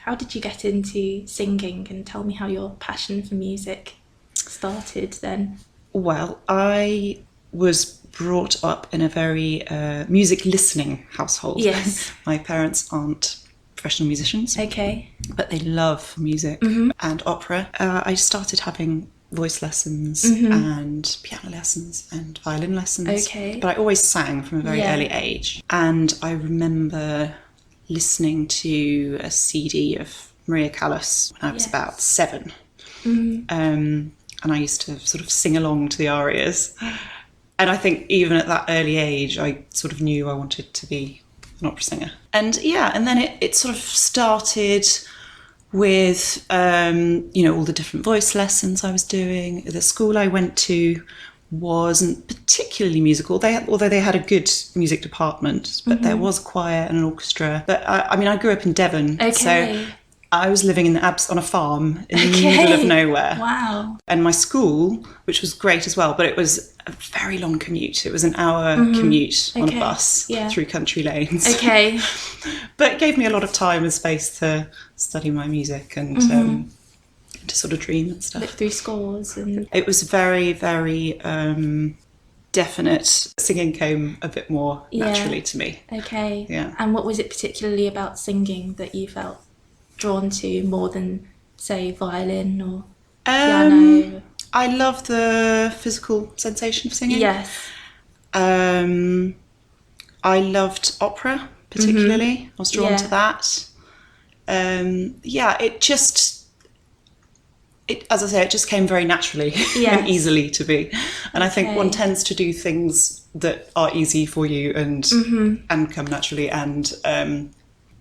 how did you get into singing, and tell me how your passion for music started then? Well, I was brought up in a very music listening household. Yes. My parents aren't professional musicians, Okay. but they love music and opera. I started having voice lessons and piano lessons and violin lessons. Okay. But I always sang from a very early age. And I remember listening to a CD of Maria Callas when I was about 7. And I used to sort of sing along to the arias. And I think even at that early age, I sort of knew I wanted to be an opera singer. And and then it sort of started with, all the different voice lessons I was doing. The school I went to wasn't particularly musical, although they had a good music department, but there was a choir and an orchestra. But I grew up in Devon, so I was living on a farm in the middle of nowhere. Wow. And my school, which was great as well, but it was a very long commute. It was an hour commute on a bus through country lanes. Okay. But it gave me a lot of time and space to study my music and to sort of dream and stuff. Look through scores. And it was very, very definite. Singing came a bit more naturally to me. Okay. Yeah. And what was it particularly about singing that you felt drawn to more than, say, violin or piano? I love the physical sensation of singing. Yes. I loved opera particularly. I was drawn to that. As I say, it just came very naturally and easily to me. And I think one tends to do things that are easy for you and come naturally, and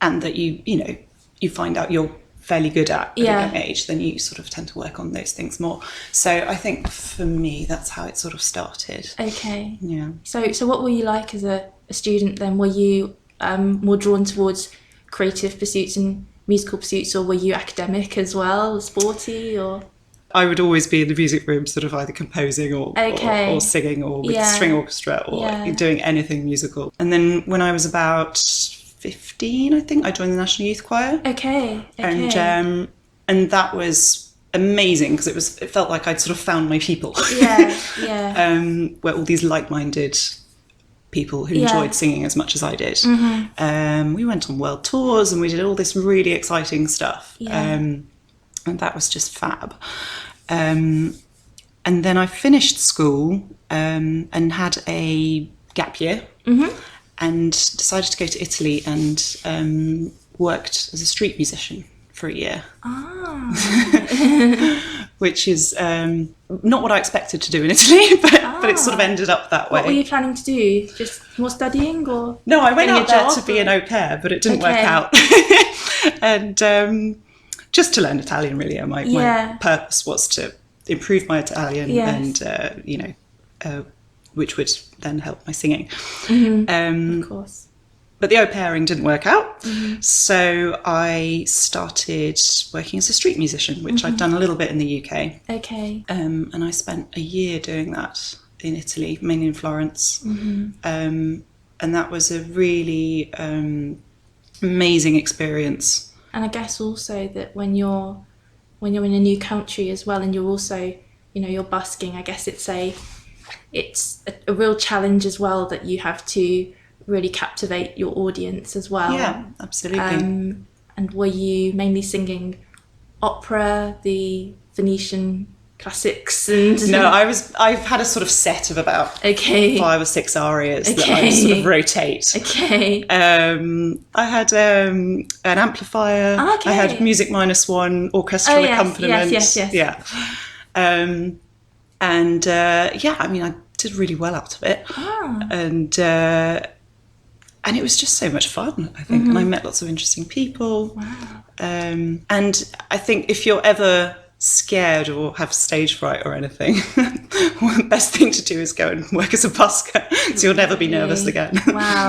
that you find out you're fairly good at a young age, then you sort of tend to work on those things more. So I think for me, that's how it sort of started. Okay. Yeah. So what were you like as a student then? Were you more drawn towards creative pursuits and musical pursuits, or were you academic as well, sporty, or? I would always be in the music room sort of either composing or singing or with string orchestra or doing anything musical. And then when I was about 15, I think, I joined the National Youth Choir. Okay. And that was amazing because it felt like I'd sort of found my people. Where all these like-minded people who enjoyed singing as much as I did. We went on world tours and we did all this really exciting stuff. And that was just fab. And then I finished school and had a gap year. And decided to go to Italy and worked as a street musician for a year. Which is not what I expected to do in Italy, but it sort of ended up that way. What were you planning to do? Just more studying, or? No, I went out there to be an au pair, but it didn't work out. And just to learn Italian, really. My purpose was to improve my Italian and, which would then help my singing. Of course. But the au pairing didn't work out. So I started working as a street musician, which I'd done a little bit in the UK. Okay. And I spent a year doing that in Italy, mainly in Florence. And that was a really amazing experience. And I guess also that when you're in a new country as well, and you're also, you're busking, I guess it's a real challenge as well, that you have to really captivate your audience as well. Yeah, absolutely. And were you mainly singing opera, the Venetian classics? And no, I've had a sort of set of about 5 or 6 arias that I sort of rotate. I had an amplifier. I had music -1 orchestral accompaniment. Yes. Yeah. I did really well out of it. And it was just so much fun, I think. And I met lots of interesting people. Wow. And I think if you're ever scared or have stage fright or anything, the best thing to do is go and work as a busker, so you'll never be nervous again. Wow.